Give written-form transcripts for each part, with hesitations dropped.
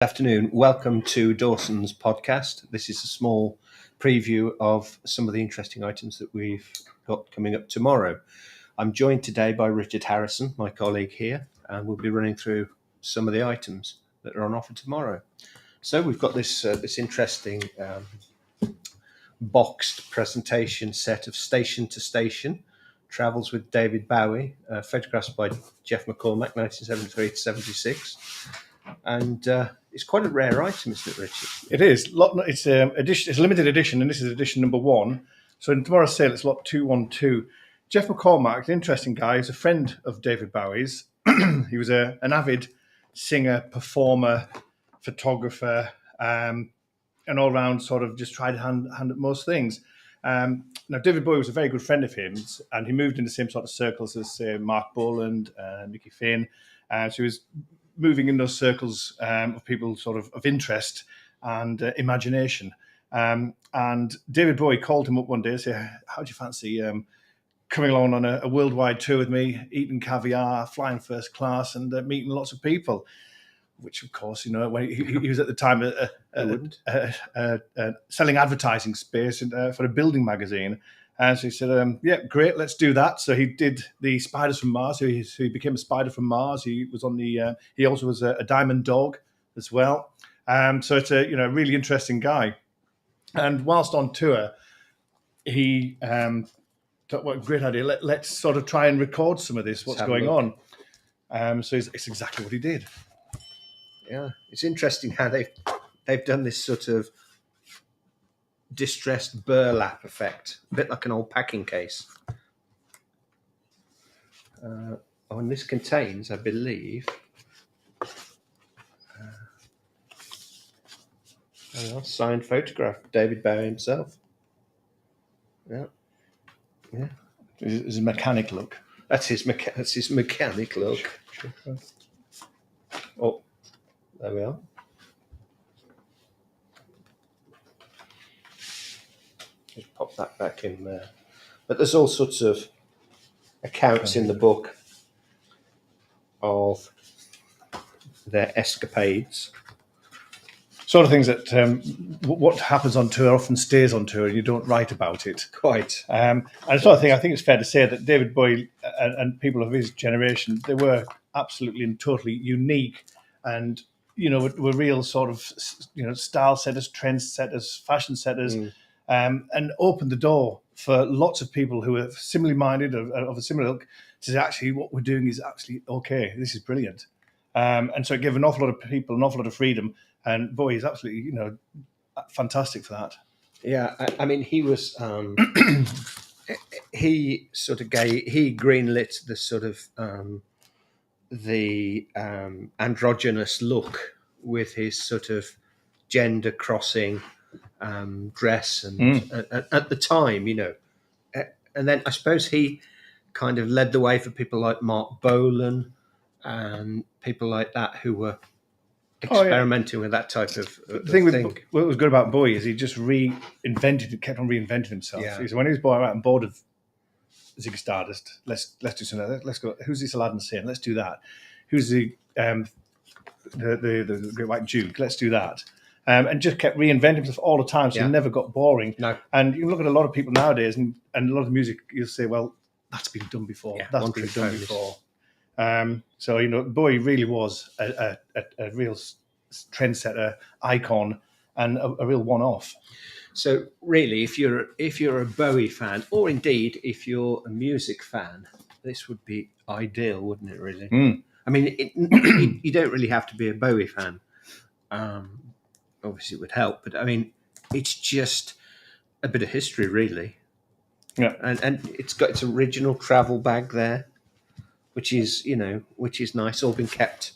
Afternoon. Welcome to Dawsons podcast. This is a small preview of some of the interesting items that we've got coming up tomorrow. I'm joined today by Richard Harrison, my colleague here, and we'll be running through some of the items that are on offer tomorrow. So we've got this interesting boxed presentation set of Station to Station, Travels with David Bowie, photographs by Jeff McCormack, 1973 to 76. And it's quite a rare item, isn't it, Richard? It is. It's edition. It's a limited edition, and this is edition number 1. So in tomorrow's sale, it's lot 212. Jeff McCormack, an interesting guy. He's a friend of David Bowie's. He was an avid singer, performer, photographer, and all round sort of just tried hand at most things. Now, David Bowie was a very good friend of his, and he moved in the same sort of circles as, say, Mark Boland, Mickey Finn. So he was moving in those circles of people sort of interest and imagination. And David Bowie called him up one day and said, how do you fancy coming along on a worldwide tour with me, eating caviar, flying first class, and meeting lots of people? Which, of course, you know, when he was at the time selling advertising space for a building magazine. And so he said, yeah, great, let's do that. So he did the Spiders from Mars. So he became a spider from Mars. He was on the. He also was a diamond dog as well. So it's a really interesting guy. And whilst on tour, he thought, what a great idea. Let's sort of try and record some of this. What's going on? So it's exactly what he did. Yeah, it's interesting how they've done this sort of distressed burlap effect, a bit like an old packing case. And this contains, I believe, a signed photograph of David Bowie himself. Yeah. It's a mechanic look. That's his mechanic look. Sure. Oh, there we are. Just pop that back in there. But there's all sorts of accounts in the book of their escapades. Sort of things that what happens on tour often stays on tour, and you don't write about it. Quite. And the sort of thing, I think it's fair to say that David Bowie and people of his generation, they were absolutely and totally unique, and were real sort of style setters, trend setters, fashion setters. And opened the door for lots of people who are similarly minded, of a similar ilk, to say, actually, what we're doing is actually okay. This is brilliant. And so it gave an awful lot of people an awful lot of freedom. And Bowie is absolutely, fantastic for that. Yeah, I mean, he was, he greenlit the sort of, the androgynous look with his sort of gender crossing dress and at the time, and then I suppose he kind of led the way for people like Mark Bolan and people like that who were experimenting with that type of thing. What was good about Bowie is he just kept on reinventing himself. Yeah. So when he was bored of Ziggy Stardust, let's do something. Let's go. Who's this Aladdin saying? Let's do that. Who's the Great White Duke? Let's do that. And just kept reinventing himself all the time, so he never got boring. No. And you look at a lot of people nowadays, and a lot of music, you'll say, well, that's been done before. Yeah, that's been done before. So, Bowie really was a real trendsetter, icon, and a real one-off. So, really, if you're a Bowie fan, or indeed if you're a music fan, this would be ideal, wouldn't it? Really. I mean, you don't really have to be a Bowie fan. Obviously, it would help, but I mean, it's just a bit of history, really. Yeah, and it's got its original travel bag there, which is nice. All been kept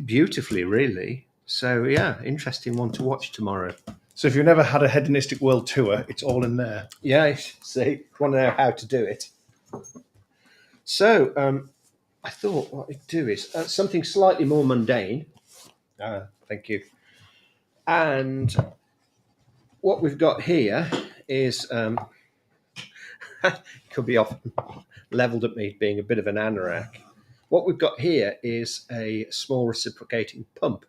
beautifully, really. So yeah, interesting one to watch tomorrow. So if you've never had a hedonistic world tour, it's all in there. Yeah, see, want to know how to do it. So I thought what I'd do is something slightly more mundane. Thank you. And what we've got here is could be often levelled at me being a bit of an anorak. What we've got here is a small reciprocating pump,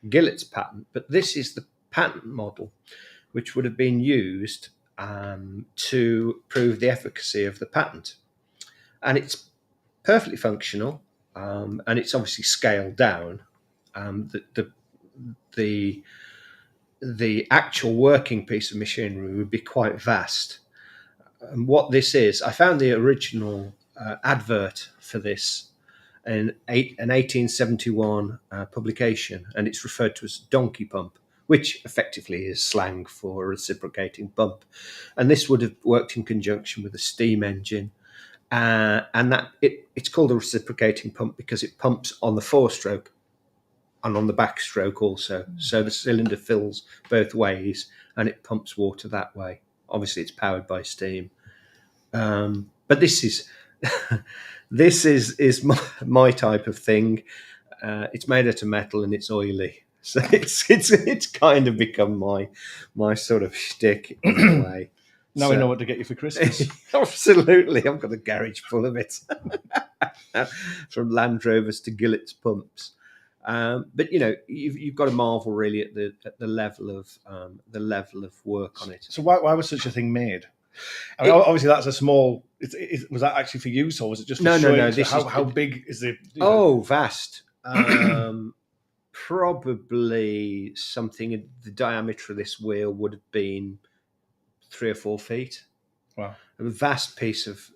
Gillett's patent, but this is the patent model which would have been used to prove the efficacy of the patent. And it's perfectly functional, and it's obviously scaled down. The actual working piece of machinery would be quite vast. And what this is, I found the original advert for this in an 1871 publication, and it's referred to as donkey pump, which effectively is slang for a reciprocating pump. And this would have worked in conjunction with a steam engine. And that it's called a reciprocating pump because it pumps on the four-stroke and on the backstroke also. So the cylinder fills both ways and it pumps water that way. Obviously, it's powered by steam. But this is this is my type of thing. It's made out of metal and it's oily, so it's kind of become my sort of shtick in a way. Now we know what to get you for Christmas. Absolutely, I've got a garage full of it, from Land Rovers to Gillett's pumps. But you've got to marvel really at the level of work on it. So why was such a thing made? I mean, obviously, that's a small. Was that actually for use, or was it just for showing? No. How big is it? Oh, vast. Probably something. The diameter of this wheel would have been 3 or 4 feet. Wow! A vast piece of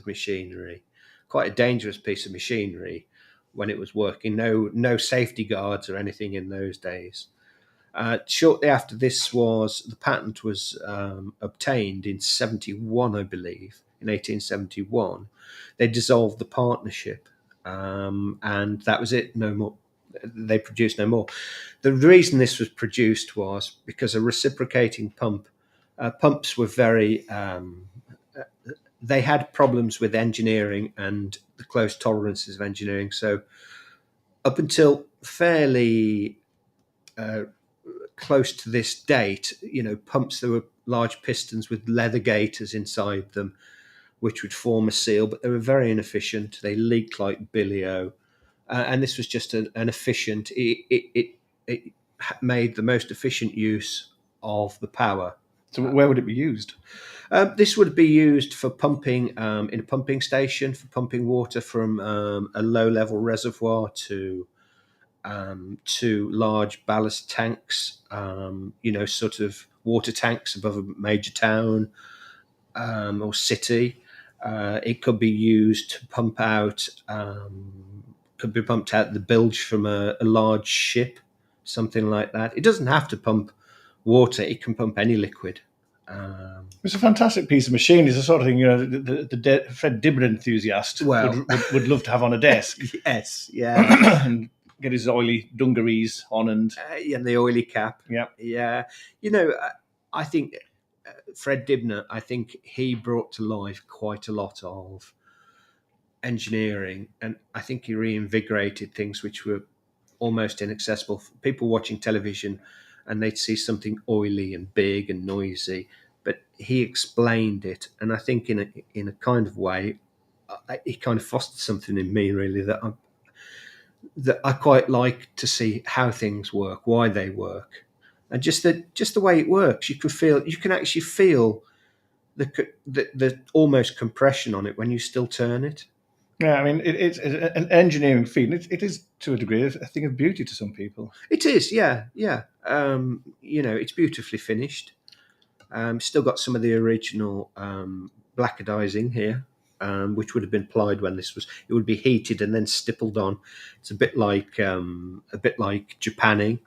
machinery. Quite a dangerous piece of machinery when it was working. No safety guards or anything in those days. Shortly after the patent was obtained in 71, I believe, in 1871, they dissolved the partnership, and that was it. No more. They produced no more. The reason this was produced was because a reciprocating pumps were very. They had problems with engineering and the close tolerances of engineering. So up until fairly close to this date, pumps, there were large pistons with leather gaiters inside them, which would form a seal, but they were very inefficient. They leaked like billio, and this was just an efficient. It made the most efficient use of the power. So where would it be used? This would be used for pumping in a pumping station, for pumping water from a low-level reservoir to large ballast tanks, sort of water tanks above a major town or city. It could be used to pump out, the bilge from a large ship, something like that. It doesn't have to pump water; it can pump any liquid. It's a fantastic piece of machine. It's the sort of thing, the Fred Dibber enthusiast would love to have on a desk. Yes, yeah. And get his oily dungarees on and the oily cap. Yeah. I think Fred Dibner, he brought to life quite a lot of engineering, and I think he reinvigorated things which were almost inaccessible for people watching television, and they'd see something oily and big and noisy, but he explained it, and I think in a kind of way, he kind of fostered something in me really that I quite like to see how things work, why they work, and just the way it works. You can actually feel the almost compression on it when you still turn it. Yeah, I mean, it's an engineering feat. It is, to a degree, a thing of beauty to some people. It is, yeah. It's beautifully finished. Still got some of the original blackadizing here, which would have been applied when this was. It would be heated and then stippled on. It's a bit like Japanning.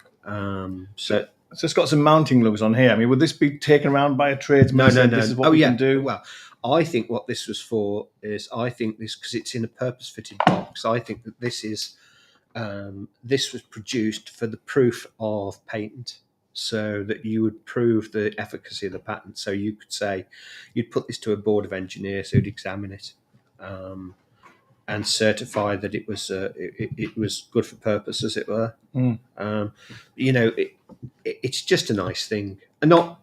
So it's got some mounting lugs on here. I mean, would this be taken around by a tradesman? No. This is what we can do. Well, I think what this was for is, because it's in a purpose-fitted box, I think that this was produced for the proof of patent, so that you would prove the efficacy of the patent. So you could say, you'd put this to a board of engineers who'd examine it and certify that it was good for purpose, as it were. It's just a nice thing, and I'm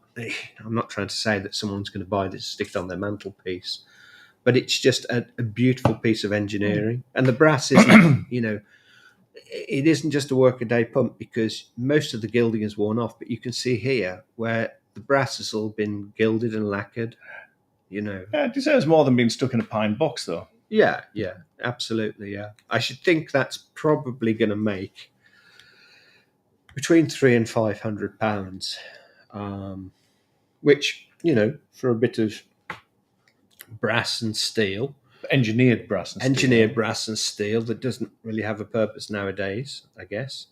not trying to say that someone's going to buy this, stick it on their mantelpiece, but it's just a beautiful piece of engineering. And the brass isn't, it isn't just a workaday pump because most of the gilding is worn off. But you can see here where the brass has all been gilded and lacquered. Yeah, it deserves more than being stuck in a pine box, though. Yeah, absolutely. Yeah, I should think that's probably going to make between £300 and £500, which for a bit of brass and steel, Engineered brass and steel that doesn't really have a purpose nowadays, I guess.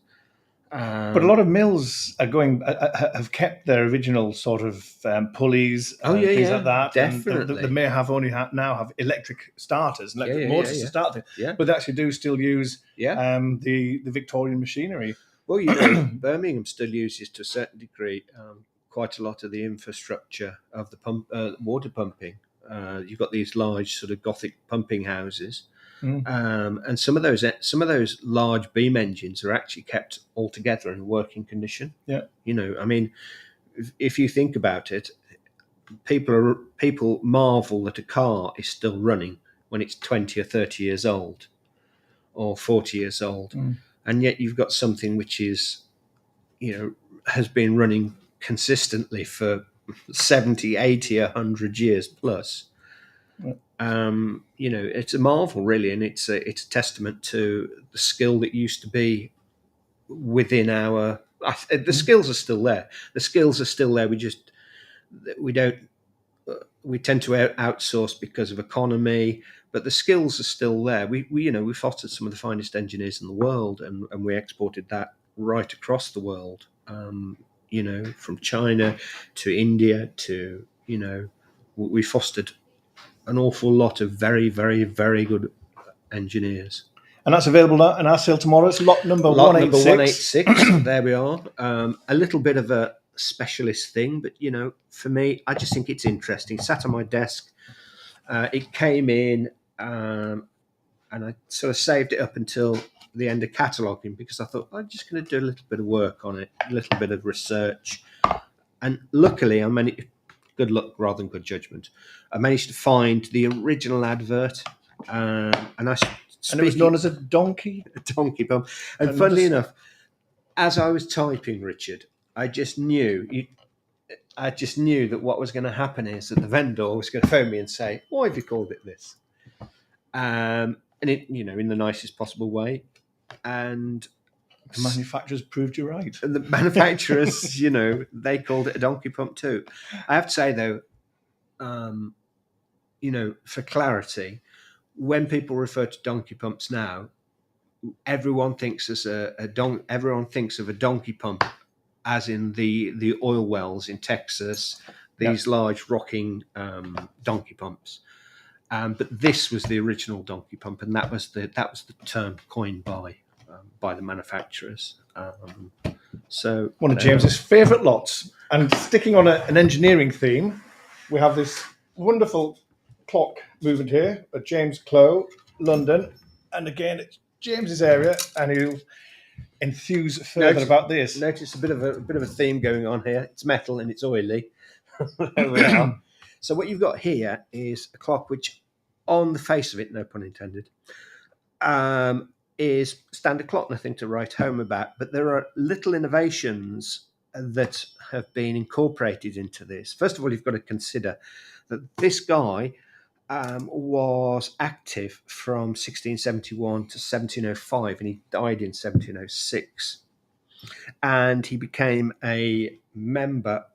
But a lot of mills have kept their original sort of pulleys and things like that. Definitely. And they may have now have electric starters, electric motors to start them. Yeah. But they actually do still use the Victorian machinery. Well, Birmingham still uses to a certain degree quite a lot of the infrastructure of the water pumping. You've got these large sort of Gothic pumping houses. And some of those large beam engines are actually kept all together in working condition. Yeah, I mean, if you think about it, people marvel that a car is still running when it's 20 or 30 years old, or 40 years old, and yet you've got something which is, has been running consistently for 70, 80, 100 years plus. It's a marvel, really, and it's a testament to the skill that used to be within our. The skills are still there. The skills are still there. We tend to outsource because of economy, but the skills are still there. We fostered some of the finest engineers in the world, and we exported that right across the world. From China to India to we fostered an awful lot of very, very, very good engineers. And that's available in our sale tomorrow. It's lot number 186. There we are. A little bit of a specialist thing, but for me, I just think it's interesting. It sat on my desk. It came in, and I sort of saved it up until the end of cataloguing because I thought I'm just going to do a little bit of work on it, a little bit of research. And luckily, good luck rather than good judgment, I managed to find the original advert, and it was known as a donkey pump. And funnily enough, as I was typing, Richard, I just knew that what was going to happen is that the vendor was going to phone me and say, "Why have you called it this?" And it, in the nicest possible way. And the manufacturers proved you right. And the manufacturers, they called it a donkey pump too. I have to say though, for clarity, when people refer to donkey pumps now, everyone thinks of a donkey pump as in the oil wells in Texas, these large rocking donkey pumps. But this was the original donkey pump, and that was the term coined by the manufacturers. So one of James's favourite lots. And sticking on an engineering theme, we have this wonderful clock movement here at James Clough, London. And again, it's James's area, and he'll enthuse further about this. Notice a bit of a theme going on here. It's metal and it's oily. There we are. So what you've got here is a clock which, on the face of it, no pun intended, is standard clock, nothing to write home about. But there are little innovations that have been incorporated into this. First of all, you've got to consider that this guy was active from 1671 to 1705, and he died in 1706. And he became a member,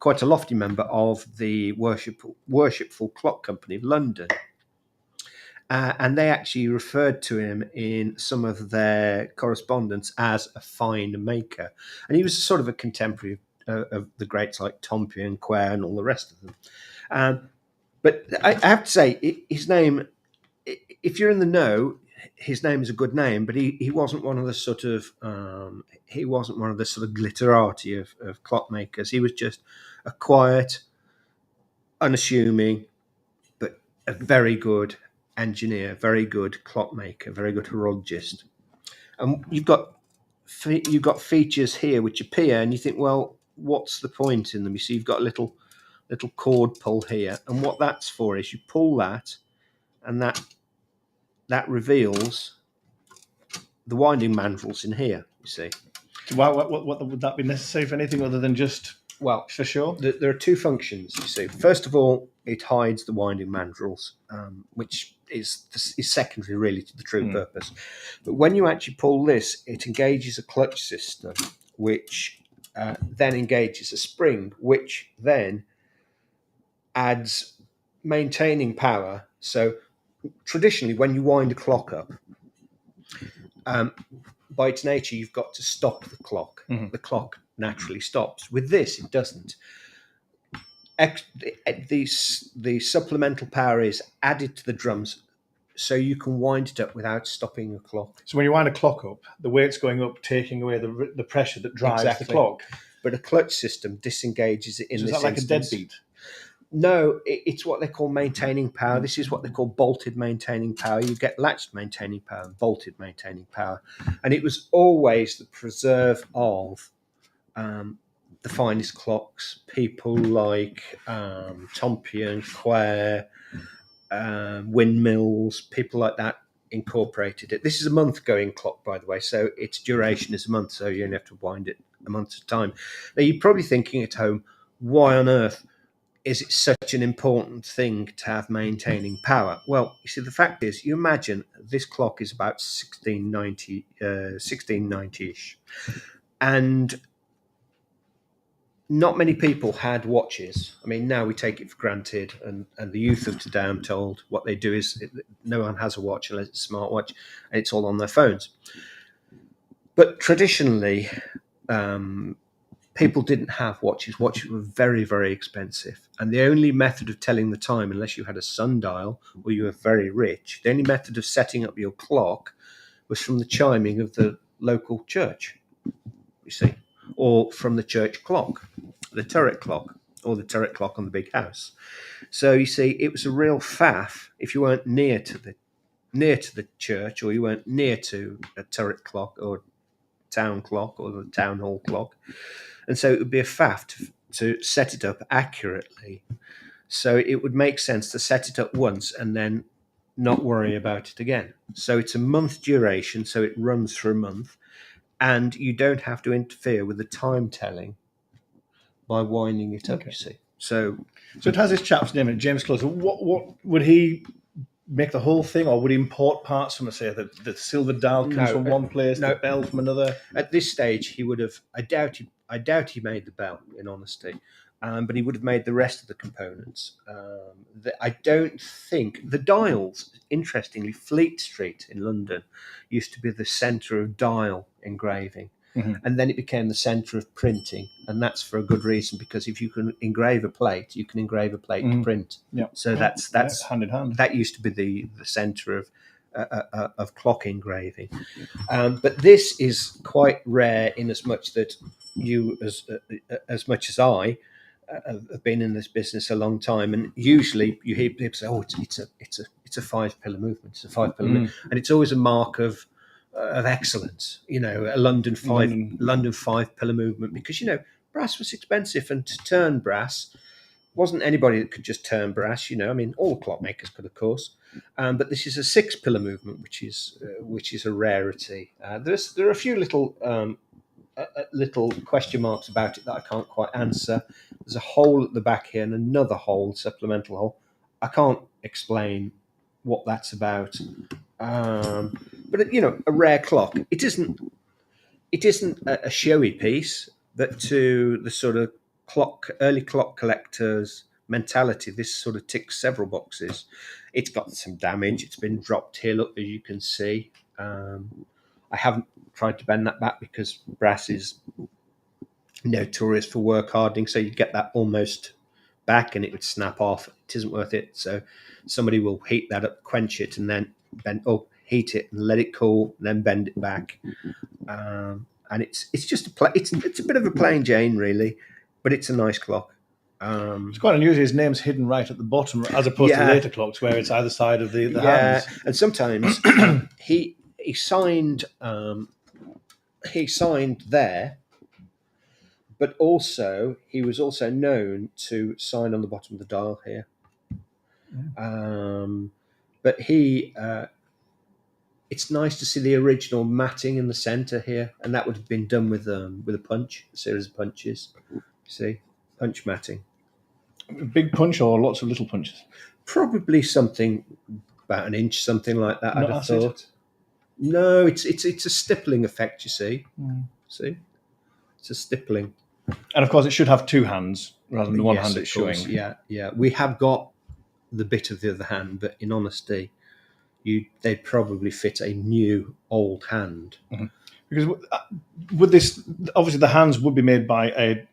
quite a lofty member of the Worshipful Clock Company of London. And they actually referred to him in some of their correspondence as a fine maker. And he was sort of a contemporary of the greats like Tompion and Quare and all the rest of them. But I have to say, his name, if you're in the know, his name is a good name, but he wasn't one of the sort of glitterati of clockmakers. He was just a quiet, unassuming, but a very good engineer, very good clockmaker, very good horologist. And you've got features here which appear, and you think, well, what's the point in them? You see, you've got a little cord pull here, and what that's for is you pull that, and that reveals the winding mandrels in here. You see. What would that be necessary for anything other than just Well, for sure? there are two functions. You see. First of all, it hides the winding mandrels, which is secondary really to the true purpose. But when you actually pull this, it engages a clutch system, which then engages a spring, which then adds maintaining power. So traditionally, when you wind a clock up, by its nature, you've got to stop the clock. The clock naturally stops. With this, it doesn't. The supplemental power is added to the drums, so you can wind it up without stopping the clock. So when you wind a clock up, the weight's going up, taking away the pressure that drives the clock. But a clutch system disengages it in So this is that like instance. a deadbeat? No, it's what they call maintaining power. This is what they call bolted maintaining power. You get latched maintaining power and bolted maintaining power. And it was always the preserve of the finest clocks. People like Tompion, Quare, windmills, people like that incorporated it. This is a month-going clock, by the way, so its duration is a month, so you only have to wind it a month at a time. Now, you're probably thinking at home, why on earth is it such an important thing to have maintaining power? Well, you see, the fact is, you imagine this clock is about 1690-ish, and not many people had watches. I mean, now we take it for granted, and the youth of today, I'm told, what they do is no one has a watch unless it's a smartwatch, and it's all on their phones. But traditionally, people didn't have watches. Watches were very, very expensive. And the only method of telling the time, unless you had a sundial or you were very rich, the only method of setting up your clock was from the chiming of the local church, you see, or from the church clock, the turret clock, or the turret clock on the big house. So you see, it was a real faff if you weren't near to the church, or you weren't near to a turret clock or town clock or the town hall clock. And so it would be a faff to set it up accurately. So it would make sense to set it up once and then not worry about it again. So it's a month duration, so it runs for a month, and you don't have to interfere with the time telling by winding it up, you see. So it has this chap's name in it, James Close. What would he make the whole thing, or would he import parts from, say, the silver dial comes from one place, the bell from another? At this stage, he would have. I doubt he made the bell, in honesty, but he would have made the rest of the components. I don't think the dials. Interestingly, Fleet Street in London used to be the centre of dial engraving. And then it became the centre of printing, and that's for a good reason, because if you can engrave a plate, you can engrave a plate to print. Yeah. So that's hand in hand. That used to be the centre of clock engraving, but this is quite rare in as much that you, as much as I, have been in this business a long time, and usually you hear people say, "Oh, it's a 5 pillar movement. It's a 5 pillar movement," and it's always a mark of excellence, you know, a London 5 pillar movement, because, you know, brass was expensive, and to turn brass wasn't anybody that could just turn brass, you know. I mean, all clockmakers could, of course, but this is a 6 pillar movement, which is a rarity. There are a few little question marks about it that I can't quite answer. There's a hole at the back here and another hole, supplemental hole. I can't explain what that's about. But you know, a rare clock. It isn't a showy piece, but to the sort of early clock collectors mentality, this sort of ticks several boxes. It's got some damage. It's been dropped here, look, as you can see. I haven't tried to bend that back because brass is notorious for work hardening, so you get that almost back and it would snap off. It isn't worth it. So somebody will heat that up, quench it, and then heat it and let it cool, and then bend it back. And it's just it's a bit of a plain Jane, really, but it's a nice clock. It's quite unusual. His name's hidden right at the bottom, as opposed to later clocks where it's either side of the hands. And sometimes he signed there, but also he was also known to sign on the bottom of the dial here. But it's nice to see the original matting in the centre here, and that would have been done with a punch, a series of punches. See, punch matting. Big punch or lots of little punches? Probably something about an inch, something like that. Not I'd have acid? thought. No, it's a stippling effect. You see, see, it's a stippling. And of course, it should have two hands rather than the one Yes, hand of it's course. showing. Yeah. We have got the bit of the other hand, but in honesty, they'd probably fit a new old hand. Because with this, obviously, the hands would be made by a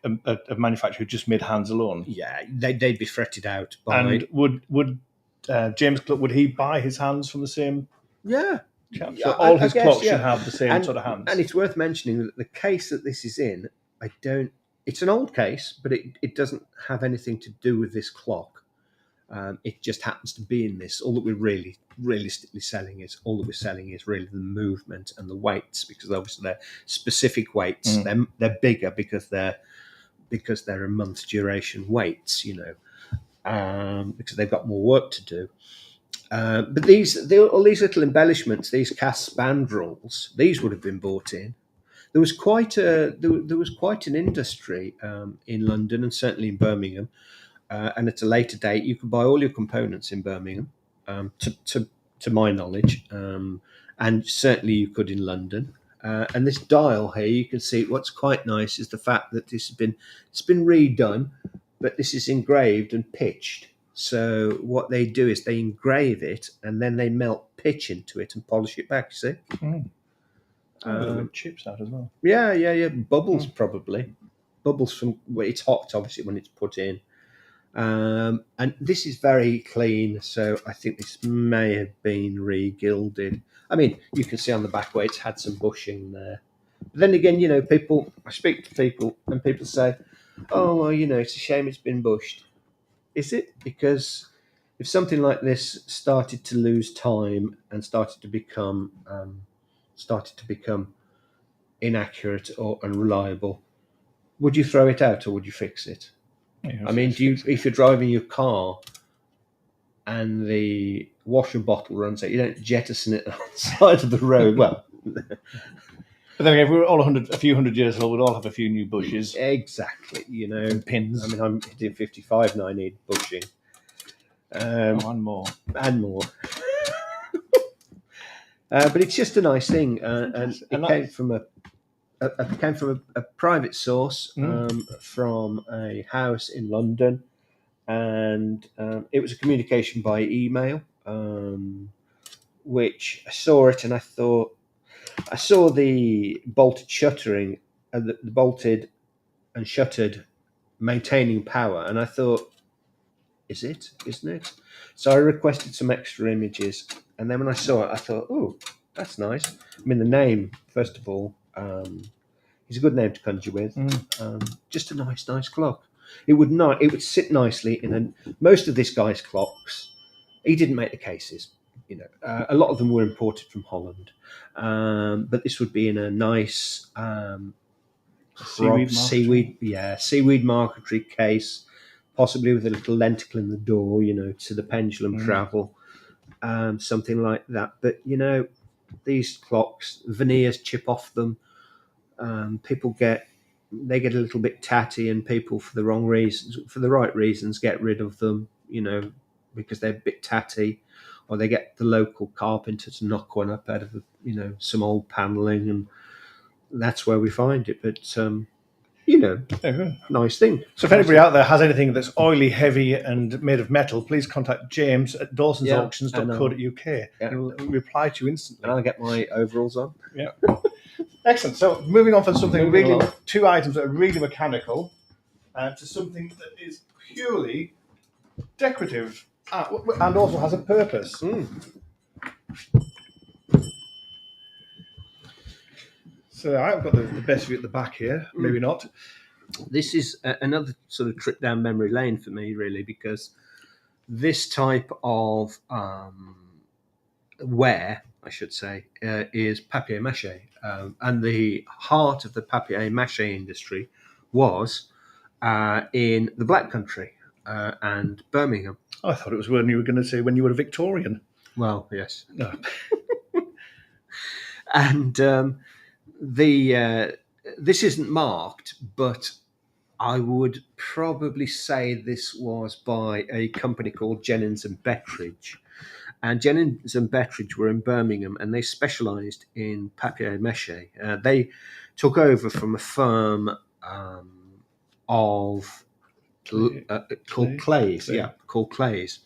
manufacturer who just made hands alone. Yeah, they'd be fretted out by. And would James Clock, would he buy his hands from the same chap? So all his clocks should have the same sort of hands. And it's worth mentioning that the case that this is in, it's an old case, but it doesn't have anything to do with this clock. It just happens to be in this. All that we're really realistically selling is really the movement and the weights, because obviously they're specific weights. They're bigger because they're a month duration weights, because they've got more work to do. But all these little embellishments, these cast spandrels, these would have been bought in. There was quite an industry in London and certainly in Birmingham. And at a later date, you could buy all your components in Birmingham, to my knowledge, and certainly you could in London. And this dial here, you can see what's quite nice is the fact that it's been redone, but this is engraved and pitched. So what they do is they engrave it and then they melt pitch into it and polish it back. You see, chips out as well. Yeah. Bubbles probably, bubbles from it's hot, obviously, when it's put in. And this is very clean, so I think this may have been re-gilded. I mean, you can see on the back where it's had some bushing there. But then again, I speak to people and people say, oh, well, it's a shame it's been bushed. Is it? Because if something like this started to lose time and started to become inaccurate or unreliable, would you throw it out or would you fix it? I mean, if you're driving your car and the washer bottle runs out, you don't jettison it on the side of the road. Well, but then again, if we were all a few hundred years old, we'd all have a few new bushes. Exactly, and pins. I mean, I'm hitting 55 and I need bushing. And more. But it's just a nice thing, and it came from a private source, from a house in London, and it was a communication by email, which I saw it and I thought, I saw the bolted shuttering, the bolted and shuttered maintaining power, and I thought, isn't it? So I requested some extra images, and then when I saw it, I thought, oh, that's nice. I mean, the name, first of all, it's a good name to conjure with. Just a nice clock. It would sit nicely in most of this guy's clocks. He didn't make the cases, a lot of them were imported from Holland, but this would be in a nice seaweed marquetry case, possibly with a little lenticle in the door, to the pendulum travel, something like that. But these clocks, veneers chip off them. People get a little bit tatty, and people, for the right reasons, get rid of them, because they're a bit tatty, or they get the local carpenter to knock one up out of some old panelling, and that's where we find it. But nice thing. So if anybody out there has anything that's oily, heavy, and made of metal, please contact James at dawsonsauctions.co.uk. He'll reply to you instantly. And I'll get my overalls on. Yeah. Excellent. So moving on from something two items that are really mechanical, to something that is purely decorative and also has a purpose. So I've got the best view at the back here. Maybe not. This is another sort of trip down memory lane for me, really, because this type of ware, I should say, is papier-mache. And the heart of the papier-mache industry was in the Black Country and Birmingham. I thought it was when you were going to say when you were a Victorian. Well, yes. No. And this isn't marked, but I would probably say this was by a company called Jennings and Bettridge. And Jennings and Bettridge were in Birmingham, and they specialised in papier-mache. They took over from a firm of called Clays, called Clays,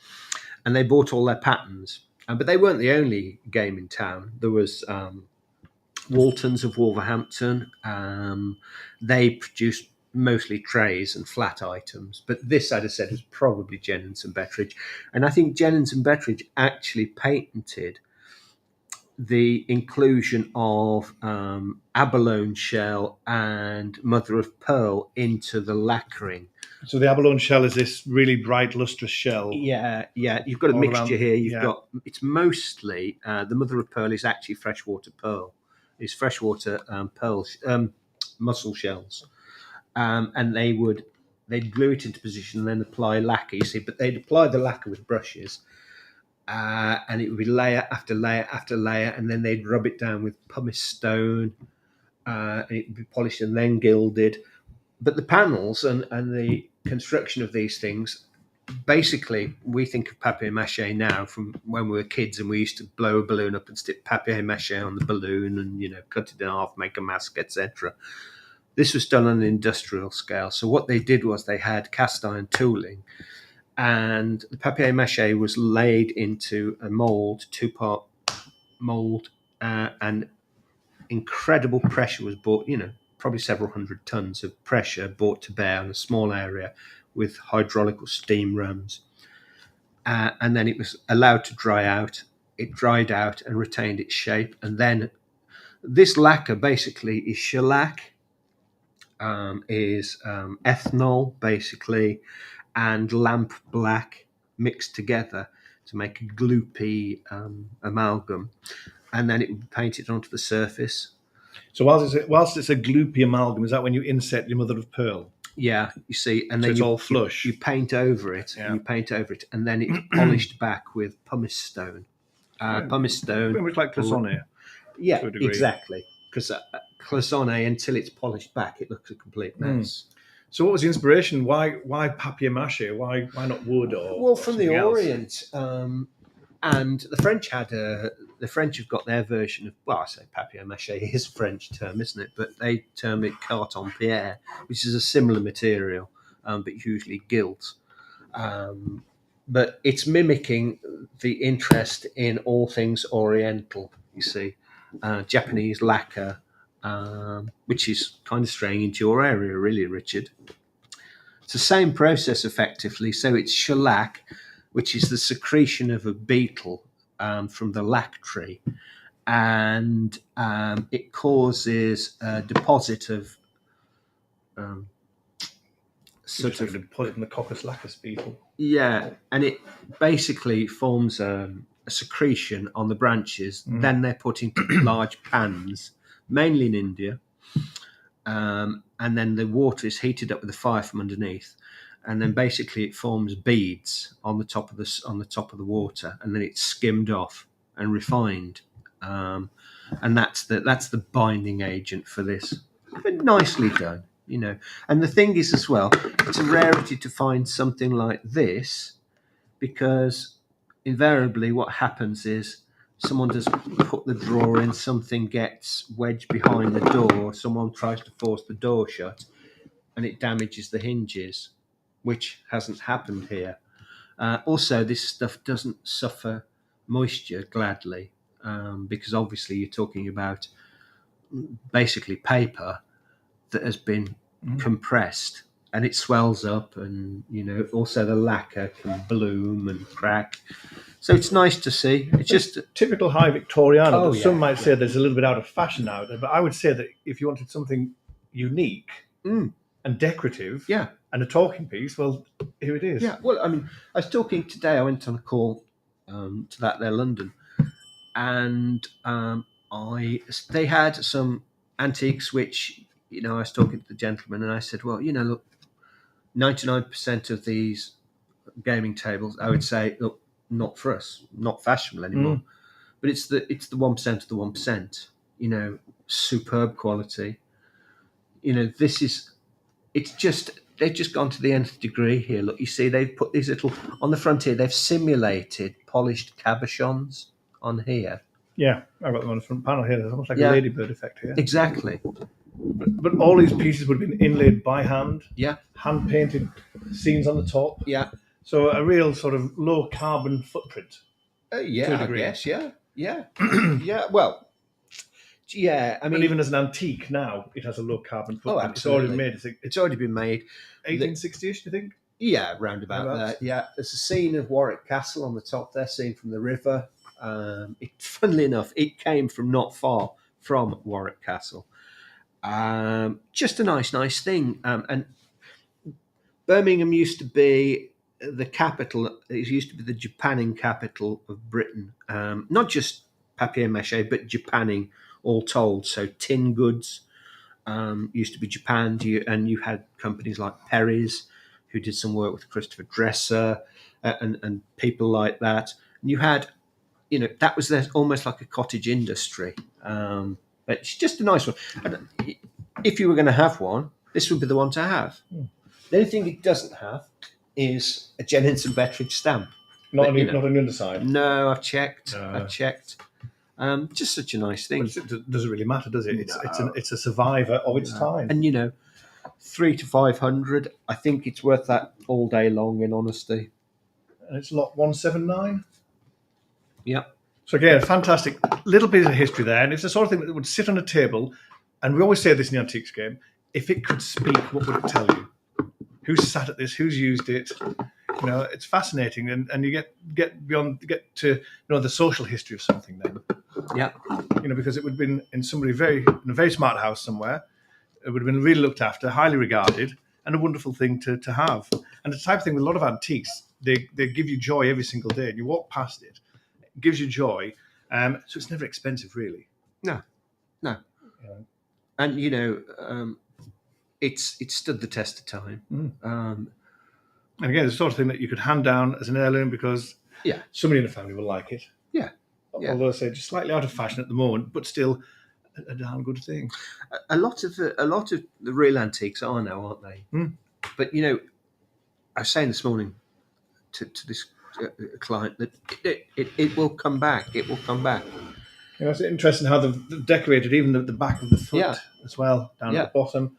and they bought all their patterns. But they weren't the only game in town. There was Waltons of Wolverhampton. They produced mostly trays and flat items, but this, I'd have said, was probably Jennings and Bettridge. And I think Jennings and Bettridge actually patented the inclusion of abalone shell and mother of pearl into the lacquering. So the abalone shell is this really bright, lustrous shell. Yeah. You've got a mixture here. You've got, it's mostly the mother of pearl is actually freshwater pearl. It's freshwater pearls, mussel shells. And they'd glue it into position and then apply lacquer, you see, but they'd apply the lacquer with brushes, and it would be layer after layer after layer, and then they'd rub it down with pumice stone, and it would be polished and then gilded. But the panels and the construction of these things, basically, we think of papier-mache now from when we were kids and we used to blow a balloon up and stick papier-mache on the balloon and, cut it in half, make a mask, etc. This was done on an industrial scale. So what they did was they had cast iron tooling, and the papier-mache was laid into a mould, two-part mould, and incredible pressure was brought, probably several hundred tons of pressure brought to bear on a small area with hydraulic or steam rams. And then it was allowed to dry out. It dried out and retained its shape. And then this lacquer basically is shellac, is ethanol, basically, and lamp black mixed together to make a gloopy amalgam. And then it would be painted onto the surface. So whilst it's a gloopy amalgam, is that when you inset your mother of pearl? Yeah, you see, and so then it's all flush. You paint over it, and then it's polished back with pumice stone. Pumice stone, it's like cloisonne. Yeah, exactly. Because cloisonne, until it's polished back, it looks a complete mess. So, what was the inspiration? Why papier-mache? Why not wood or? From the Orient, and the French the French have got their version of, well, I say papier-mache is a French term, isn't it? But they term it carton-pierre, which is a similar material, but usually gilt. But it's mimicking the interest in all things Oriental, you see. Japanese lacquer, which is kind of straying into your area, really, Richard. It's the same process, effectively. So it's shellac, which is the secretion of a beetle from the lac tree, and it causes a deposit of deposit in the Coccus lacus beetle. Yeah, and it basically forms a secretion on the branches. Then they're put into large pans, mainly in India, and then the water is heated up with a fire from underneath. And then basically it forms beads on the top of the water, and then it's skimmed off and refined, and that's the binding agent for this. But nicely done, And the thing is, as well, it's a rarity to find something like this, because invariably what happens is someone does put the drawer in, something gets wedged behind the door, someone tries to force the door shut, and it damages the hinges, which hasn't happened here. Also, this stuff doesn't suffer moisture gladly, because obviously you're talking about basically paper that has been compressed, and it swells up, and also the lacquer can bloom and crack. So it's nice to see. It's just typical high Victorian. Some might say there's a little bit out of fashion now, but I would say that if you wanted something unique and decorative, and a talking piece, well, here it is. Yeah, well, I mean, I was talking today, I went on a call to that there London, and they had some antiques which, I was talking to the gentleman, and I said, well, look, 99% of these gaming tables, I would say, look, not for us, not fashionable anymore. But it's the 1% of the 1%. you know, superb quality. You know, this is, it's just, they've just gone to the nth degree here. Look, you see, they've put these little, on the front here, they've simulated polished cabochons on here. Yeah, I've got them on the front panel here. There's almost like Yeah. a ladybird effect here. Exactly. But all these pieces would have been inlaid by hand, Yeah. hand painted scenes on the top. Yeah. So a real sort of low carbon footprint. To a Yeah, I degree. guess. Yeah. Yeah. Yeah. Well, yeah. I mean, But even as an antique now, it has a low carbon footprint. It's absolutely. already made. it's already been made. 1860-ish, do you think? Yeah, round about Thereabouts. there. Yeah, there's a scene of Warwick Castle on the top there, seen from the river. Funnily enough, it came from not far from Warwick Castle. Just a nice thing. And Birmingham used to be the capital. It used to be the Japanning capital of Britain. Not just papier-mache, but Japanning all told. So tin goods used to be Japan, and you had companies like Perry's, who did some work with Christopher Dresser and people like that. And you had, you know, that was almost like a cottage industry. But it's just a nice one. And if you were going to have one, this would be the one to have. The only thing it doesn't have is a Jennings and Bettridge stamp. Not But, on the, you know, not on the underside. No, I've checked. No. I've checked. Just such a nice thing. But it doesn't really matter, does it? No. It's a survivor of its time. And, you know, 300 to 500, I think it's worth that all day long, in honesty. And it's lot 179. Yep. So again, a fantastic little bit of history there, and it's the sort of thing that would sit on a table. And we always say this in the antiques game: if it could speak, what would it tell you? Who's sat at this? Who's used it? You know, it's fascinating, and you get to know the social history of something then. Yeah. You know, because it would have been in a very smart house somewhere. It would have been really looked after, highly regarded, and a wonderful thing to have. And the type of thing with a lot of antiques, they give you joy every single day. And you walk past it, it gives you joy. So it's never expensive, really. No. Yeah. And, you know, it's stood the test of time. And again, it's the sort of thing that you could hand down as an heirloom because Yeah. somebody in the family will like it. Yeah. Yeah. Although I say just slightly out of fashion at the moment, but still a darn good thing. A lot of the real antiques are now, aren't they? But, you know, I was saying this morning to this client that it will come back. It will come back. You know, it's interesting how they've decorated even the back of the foot Yeah. as well, down at the bottom.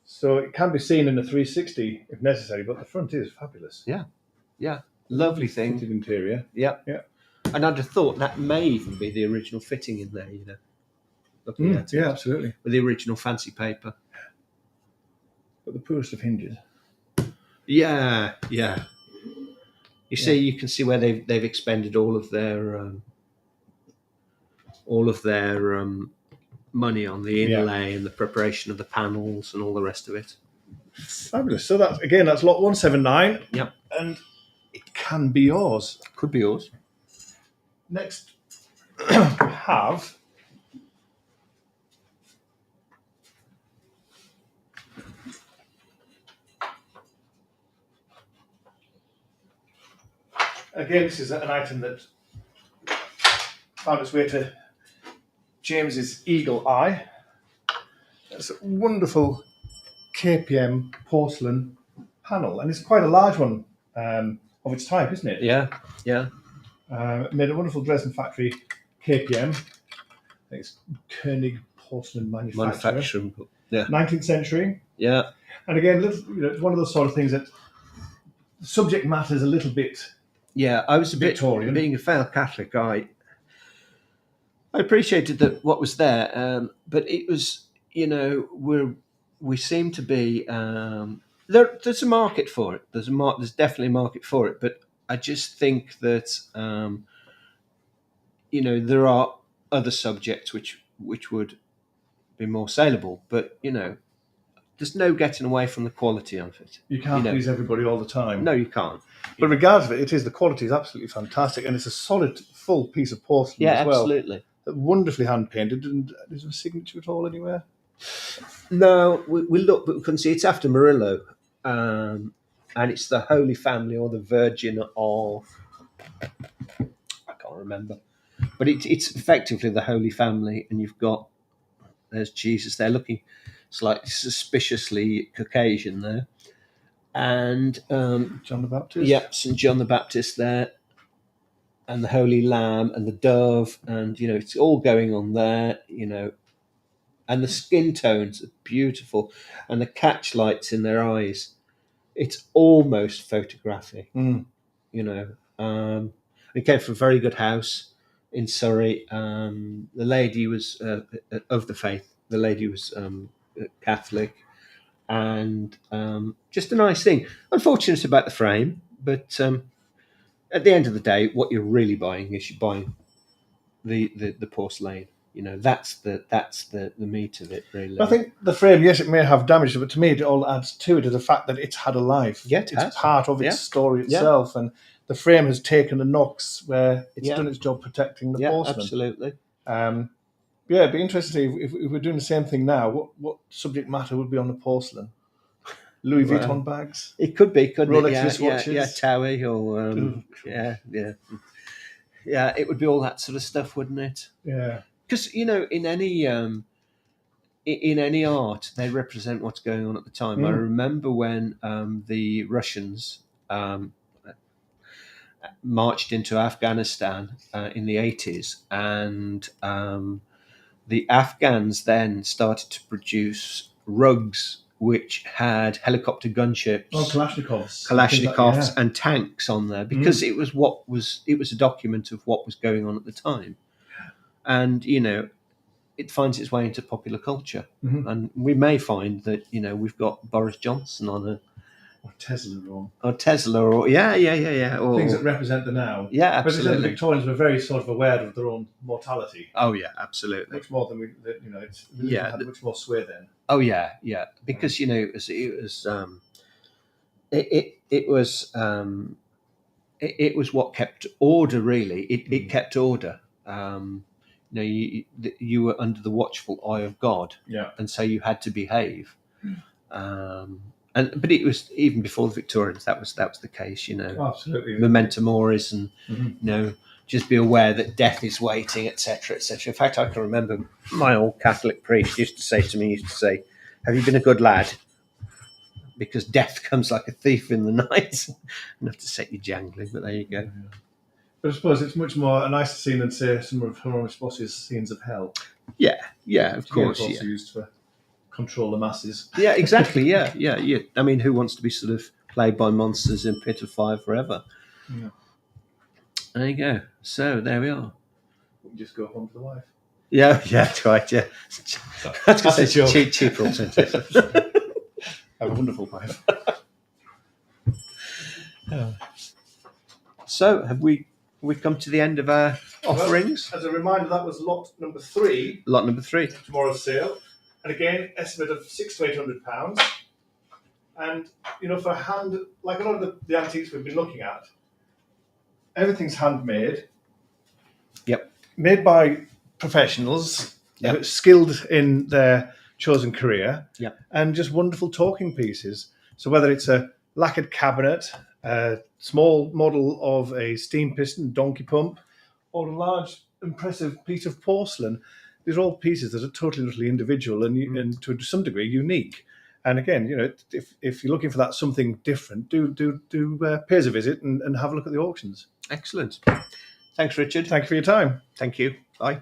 So it can be seen in a 360 if necessary, but the front is fabulous. Yeah. Lovely thing. Fitted interior. Yeah. Yeah. And I'd have thought that may even be the original fitting in there, you know. Looking at it. Yeah, absolutely. With the original fancy paper. But the poorest of hinges. Yeah. You see, you can see where they've expended all of their money on the inlay and the preparation of the panels and all the rest of it. Fabulous. So that's lot 179. Yep. And it can be yours. Could be yours. Next, we have again, this is an item that found its way to James's eagle eye. It's a wonderful KPM porcelain panel, and it's quite a large one of its type, isn't it? Yeah. Made a wonderful Dresden factory, KPM. I think it's Koenig Porcelain Manufacturer. Yeah. 19th century. Yeah. And again, it's one of those sort of things that the subject matter is a little bit. Yeah, I was a bit Victorian. Being a failed Catholic, I appreciated that what was there, but it was, you know, we seem to be there's a market for it. There's definitely a market for it, but I just think that you know, there are other subjects which would be more saleable, but you know, there's no getting away from the quality of it. You can't please everybody all the time. No, you can't. But regardless of it, the quality is absolutely fantastic, and it's a solid, full piece of porcelain as well. Yeah, absolutely. Wonderfully hand painted, and is there a signature at all anywhere? No, we looked, but we couldn't see. It's after Murillo, and it's the Holy Family or the Virgin of, I can't remember, but it's effectively the Holy Family, and you've got there's Jesus there looking slightly suspiciously Caucasian there, and John the Baptist. yep, St. John the Baptist there, and the Holy Lamb and the dove, and it's all going on there, and the skin tones are beautiful, and the catch lights in their eyes. It's almost photographic, It came from a very good house in Surrey. The lady was of the faith. The lady was Catholic, and just a nice thing. Unfortunate about the frame, but at the end of the day, what you're really buying is you're buying the porcelain. That's the meat of it, really. I think the frame, yes, it may have damage, but to me, it all adds to it, the fact that it's had a life. Yeah, it has. It's part of its story itself, and the frame has taken the knocks where it's done its job protecting the porcelain. Absolutely. It'd be interesting if we're doing the same thing now. What subject matter would be on the porcelain? Louis Vuitton bags. It could be, couldn't Rolex it? wristwatches. Towie or yeah. It would be all that sort of stuff, wouldn't it? Yeah. Because in any art, they represent what's going on at the time. I remember when the Russians marched into Afghanistan in the 80s, and the Afghans then started to produce rugs which had helicopter gunships, Kalashnikovs, and tanks on there, because it was a document of what was going on at the time, and it finds its way into popular culture, and we may find that we've got Boris Johnson on a Tesla, or or things that represent the now. Yeah, absolutely. But the Victorians were very sort of aware of their own mortality. Oh yeah, absolutely. Much more than had much more sway then. Oh yeah, because it was what kept order, really. It kept order. You were under the watchful eye of God, and so you had to behave. But it was even before the Victorians. That was the case. Absolutely. Memento moris, and just be aware that death is waiting, etc., etc. In fact, I can remember my old Catholic priest used to say to me, "Have you been a good lad? Because death comes like a thief in the night." Enough to set you jangling, but there you go. Yeah. But I suppose it's much more a nicer scene than, say, some of Hieronymus Boss's scenes of hell. Yeah, of course. Also used for control the masses. Yeah, exactly. Yeah. I mean, who wants to be sort of played by monsters in pit of fire forever? Yeah. There you go. So there we are. We just go home to the wife. Yeah, right. Yeah, that's going to say cheaper alternative. I have a wonderful wife. So have we come to the end of our offerings? Well, as a reminder, that was lot number 3. Lot number 3. Tomorrow's sale. And again, estimate of £600 to £800. And, for a hand, like a lot of the antiques we've been looking at, everything's handmade. Yep. Made by professionals, skilled in their chosen career, and just wonderful talking pieces. So whether it's a lacquered cabinet, a small model of a steam piston donkey pump, or a large, impressive piece of porcelain, these are all pieces that are totally individual and to some degree unique. And again, if you're looking for that something different, do pay us a visit and have a look at the auctions. Excellent. Thanks, Richard. Thank you for your time. Thank you. Bye.